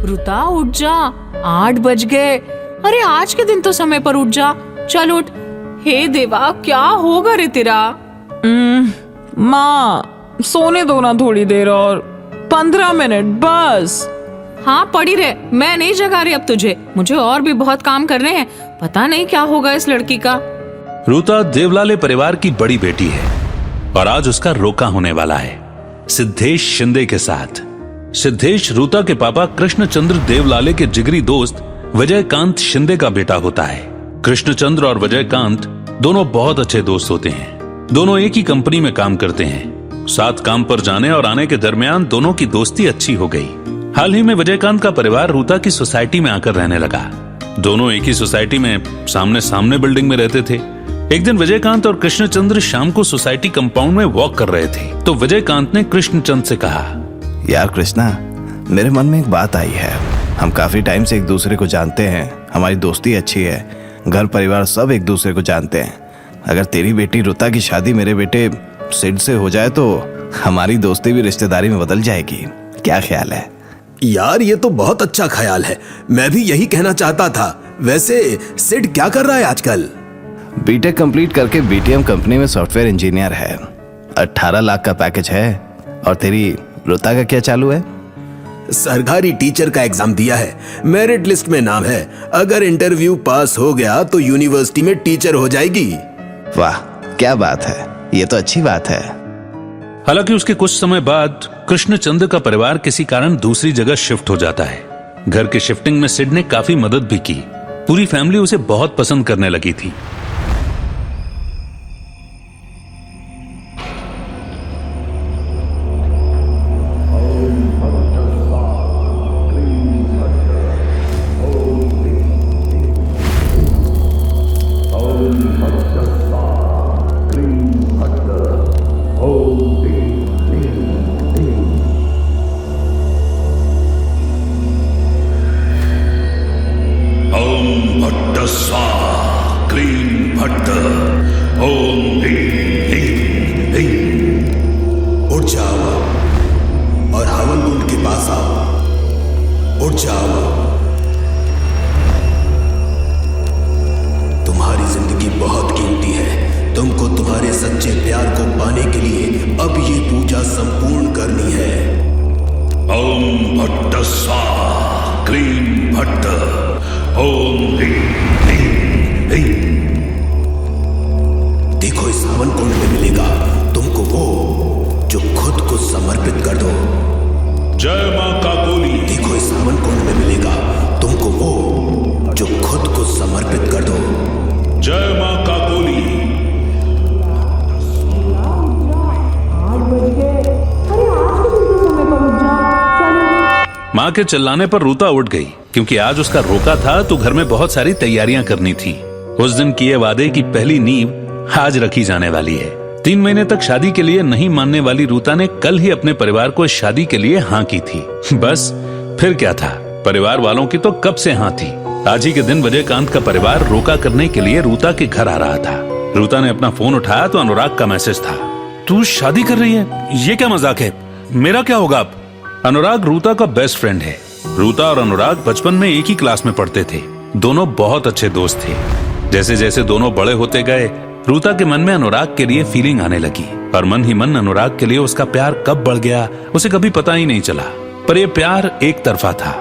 ऋता उठ जा, 8 बज गए। अरे आज के दिन तो समय पर उठ जा, चल उठ। हे देवा, क्या होगा रे तेरा? माँ सोने दो ना थोड़ी देर और, 15 मिनट बस। हाँ पड़ी रहे, मैं नहीं जगा रही अब तुझे, मुझे और भी बहुत काम करने हैं। पता नहीं क्या होगा इस लड़की का। ऋता देवलाले परिवार की बड़ी बेटी है और आज उसका रोका होने वाला है सिद्धेश शिंदे के साथ। सिद्धेश ऋता के पापा कृष्णचंद्र देवलाले के जिगरी दोस्त विजयकांत शिंदे का बेटा होता है। कृष्णचंद्र और विजयकांत दोनों बहुत अच्छे दोस्त होते हैं। दोनों एक ही कंपनी में काम करते हैं। साथ काम पर जाने और आने के दरमियान दोनों की दोस्ती अच्छी हो गई। हाल ही में विजयकांत का परिवार ऋता की सोसाइटी में आकर रहने लगा। दोनों एक ही सोसाइटी में सामने सामने बिल्डिंग में रहते थे। एक दिन विजयकांत और कृष्णचंद्र शाम को सोसाइटी कंपाउंड में वॉक कर रहे थे तो विजयकांत ने कृष्णचंद्र से कहा, यार कृष्णा, मेरे मन में एक बात आई है। हम काफी टाइम से एक दूसरे को जानते हैं, हमारी दोस्ती अच्छी है, घर परिवार सब एक दूसरे को जानते हैं। अगर तेरी बेटी ऋता की शादी मेरे बेटे सिड से हो जाए तो हमारी दोस्ती भी रिश्तेदारी में बदल जाएगी। क्या ख्याल है? यार ये तो बहुत अच्छा ख्याल है, मैं भी यही कहना चाहता था। वैसे सिड क्या कर रहा है आजकल? बीटेक कंप्लीट करके बीटीएम कंपनी में सॉफ्टवेयर इंजीनियर है। 18 लाख का पैकेज है। और तेरी ऋता का क्या चालू है? सरकारी टीचर का एग्जाम दिया है, मेरिट लिस्ट में नाम है। अगर इंटरव्यू पास हो गया तो यूनिवर्सिटी में टीचर हो जाएगी। वाह क्या बात है, ये तो अच्छी बात है। हालांकि उसके कुछ समय बाद कृष्णचंद्र का परिवार किसी कारण दूसरी जगह शिफ्ट हो जाता है। घर के शिफ्टिंग में सिड ने काफी मदद भी की। पूरी फैमिली उसे बहुत पसंद करने लगी थी। उठ जाओ और हवन कुंड के पास आओ। उठ जाओ। तुम्हारी जिंदगी बहुत कीमती है। तुमको तुम्हारे सच्चे प्यार को पाने के लिए अब ये पूजा संपूर्ण करनी है। ओम भट्ट स्वाहा क्लीं भट्ट ओम ह्रीं ह्रीं ह्रीं। देखो इस हवन कुंड में मिलेगा तुमको वो जो खुद को समर्पित कर दो। जय मां काकोली। देखो इस हवन कुंड में मिलेगा तुमको वो जो खुद को समर्पित कर दो। जय मां काकोली। मां के चिल्लाने पर ऋता उठ गई क्योंकि आज उसका रोका था तो घर में बहुत सारी तैयारियां करनी थी। उस दिन किए वादे की पहली नींव आज रखी जाने वाली है। 3 महीने तक शादी के लिए नहीं मानने वाली ऋता ने कल ही अपने परिवार को इस शादी के लिए हाँ की थी। बस फिर क्या था, परिवार वालों की तो कब से हाँ थी। आज ही के दिन विजयकांत का परिवार रोका करने के लिए ऋता के घर आ रहा था। ऋता ने अपना फोन उठाया तो अनुराग का मैसेज था, तू शादी कर रही है? ये क्या मजाक है, मेरा क्या होगा अब? अनुराग ऋता का बेस्ट फ्रेंड है। ऋता और अनुराग बचपन में एक ही क्लास में पढ़ते थे। दोनों बहुत अच्छे दोस्त थे। जैसे जैसे दोनों बड़े होते गए ऋता के मन में अनुराग के लिए फीलिंग आने लगी और मन ही मन अनुराग के लिए उसका प्यार कब बढ़ गया उसे कभी पता ही नहीं चला। पर यह प्यार एक तरफा था।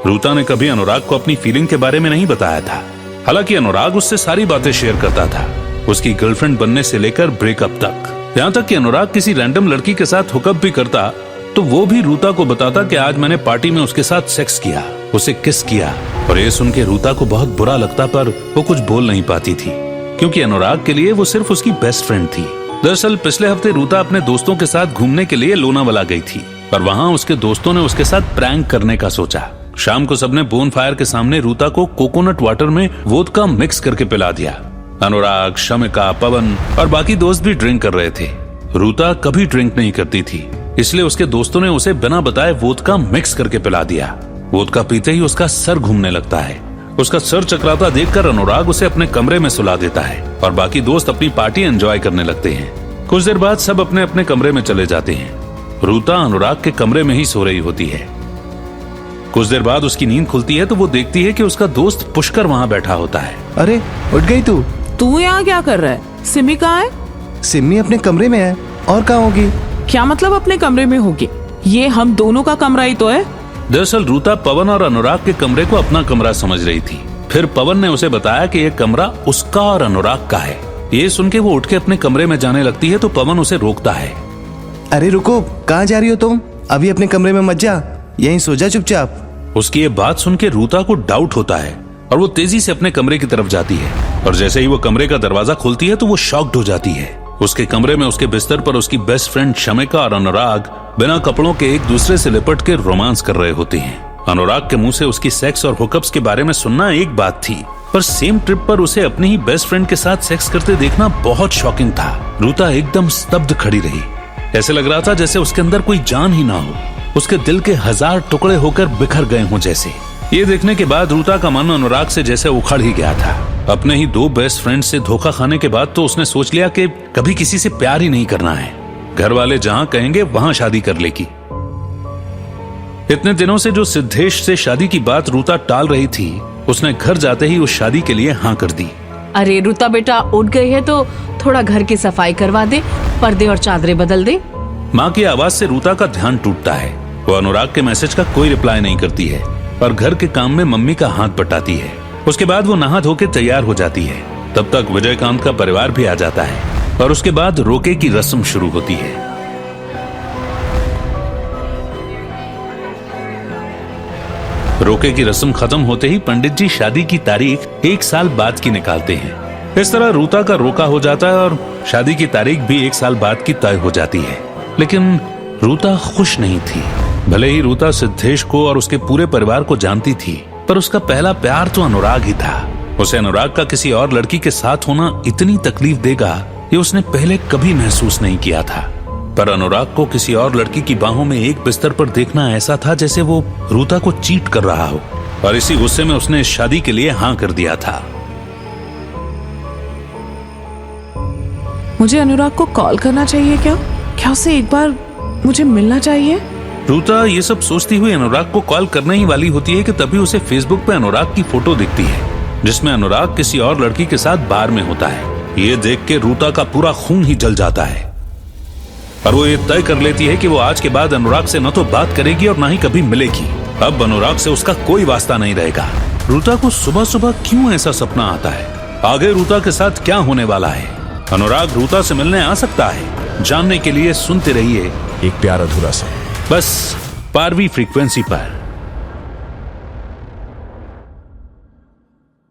ऋता ने कभी अनुराग को अपनी फीलिंग के बारे में नहीं बताया था। हालांकि अनुराग उससे सारी बातें शेयर करता था, उसकी गर्लफ्रेंड बनने से लेकर ब्रेकअप तक। यहाँ तक कि अनुराग किसी रैंडम लड़की के साथ हुकअप भी करता तो वो भी ऋता को बताता कि आज मैंने पार्टी में उसके साथ सेक्स किया, उसे किस किया। और ये सुन के ऋता को बहुत बुरा लगता पर वो कुछ बोल नहीं पाती थी क्योंकि अनुराग के लिए वो सिर्फ उसकी बेस्ट फ्रेंड थी। दरअसल पिछले हफ्ते ऋता अपने दोस्तों के साथ घूमने के लिए लोनावाला गई थी और वहाँ उसके दोस्तों ने उसके साथ प्रैंक करने का सोचा। शाम को सबने बोन फायर के सामने ऋता को कोकोनट वाटर में वोदका मिक्स करके पिला दिया। अनुराग, शमिका, पवन और बाकी दोस्त भी ड्रिंक कर रहे थे। ऋता कभी ड्रिंक नहीं करती थी, इसलिए उसके दोस्तों ने उसे बिना बताए वोदका मिक्स करके पिला दिया। वोदका पीते ही उसका सर घूमने लगता है। उसका सर चकराता देखकर अनुराग उसे अपने कमरे में सुला देता है और बाकी दोस्त अपनी पार्टी एंजॉय करने लगते हैं। कुछ देर बाद सब अपने अपने कमरे में चले जाते हैं। ऋता अनुराग के कमरे में ही सो रही होती है। कुछ देर बाद उसकी नींद खुलती है तो वो देखती है कि उसका दोस्त पुष्कर वहाँ बैठा होता है। अरे उठ गई तू? तू यहाँ क्या कर रहा है? सिमी कहाँ है? सिमी अपने कमरे में है, और कहाँ होगी? क्या मतलब अपने कमरे में होगी? ये हम दोनों का कमरा ही तो है। दरअसल रूता पवन और अनुराग के कमरे को अपना कमरा समझ रही थी। फिर पवन ने उसे बताया कि यह कमरा उसका और अनुराग का है। ये सुन के वो उठ के अपने कमरे में जाने लगती है तो पवन उसे रोकता है। अरे रुको, कहाँ जा रही हो तुम? अभी अपने कमरे में मत जा, यहीं सो जा चुपचाप। उसकी ये बात सुन के रूता को डाउट होता है और वो तेजी से अपने कमरे की तरफ जाती है। और जैसे ही वो कमरे का दरवाजा खोलती है तो वो शॉक्ड हो जाती है। उसके कमरे में उसके बिस्तर पर उसकी बेस्ट फ्रेंड शमिका और अनुराग बिना कपड़ों के एक दूसरे से लिपट के रोमांस कर रहे होते हैं। अनुराग के मुंह से उसकी सेक्स और हुकअप्स के बारे में सुनना एक बात थी, पर सेम ट्रिप पर उसे अपनी ही बेस्ट फ्रेंड के साथ सेक्स करते देखना बहुत शॉकिंग था। रूता एकदम स्तब्ध खड़ी रही। ऐसे लग रहा था जैसे उसके अंदर कोई जान ही ना हो, उसके दिल के 1000 टुकड़े होकर बिखर गए हों जैसे। ये देखने के बाद रूता का मन अनुराग से जैसे उखड़ ही गया था। अपने ही 2 बेस्ट फ्रेंड से धोखा खाने के बाद तो उसने सोच लिया कि कभी किसी से प्यार ही नहीं करना है, घर वाले जहां कहेंगे वहां शादी कर लेगी। इतने दिनों से जो सिद्धेश से शादी की बात रूता टाल रही थी, उसने घर जाते ही उस शादी के लिए हाँ कर दी। अरे रूता बेटा, उठ गई है तो थोड़ा घर की सफाई करवा दे, पर्दे और चादरें बदल दे। माँ की आवाज से रूता का ध्यान टूटता है। वो अनुराग के मैसेज का कोई रिप्लाई नहीं करती है और घर के काम में मम्मी का हाथ बटाती है। उसके बाद वो नहा धो के तैयार हो जाती है। तब तक विजयकांत का परिवार भी आ जाता है और उसके बाद रोके की रस्म शुरू होती है। रोके की रस्म खत्म होते ही पंडित जी शादी की तारीख 1 साल बाद की निकालते हैं। इस तरह रूता का रोका हो जाता है और शादी की तारीख भी 1 साल बाद की तय हो जाती है। लेकिन रूता खुश नहीं थी। भले ही रूता सिद्धेश को और उसके पूरे परिवार को जानती थी, पर उसका पहला प्यार तो अनुराग ही था। उसे अनुराग का किसी और लड़की के साथ होना इतनी तकलीफ देगा ये उसने पहले कभी महसूस नहीं किया था। पर अनुराग को किसी और लड़की की बाहों में एक बिस्तर पर देखना ऐसा था जैसे वो रूता को चीट कर रहा हो, और इसी गुस्से में उसने इस शादी के लिए हाँ कर दिया था। मुझे अनुराग को कॉल करना चाहिए क्या? क्या उसे एक बार मुझे मिलना चाहिए? रूता ये सब सोचती हुई अनुराग को कॉल करने ही वाली होती है कि तभी उसे फेसबुक पे अनुराग की फोटो दिखती है जिसमें अनुराग किसी और लड़की के साथ बार में होता है। ये देख के रूता का पूरा खून ही जल जाता है और वो ये तय कर लेती है कि वो आज के बाद अनुराग से न तो बात करेगी और न ही कभी मिलेगी। अब अनुराग से उसका कोई वास्ता नहीं रहेगा। रूता को सुबह सुबह क्यों ऐसा सपना आता है? आगे रूता के साथ क्या होने वाला है? अनुराग रूता से मिलने आ सकता है? जानने के लिए सुनते रहिए एक प्यार अधूरा सा, बस पारवी फ्रीक्वेंसी पर।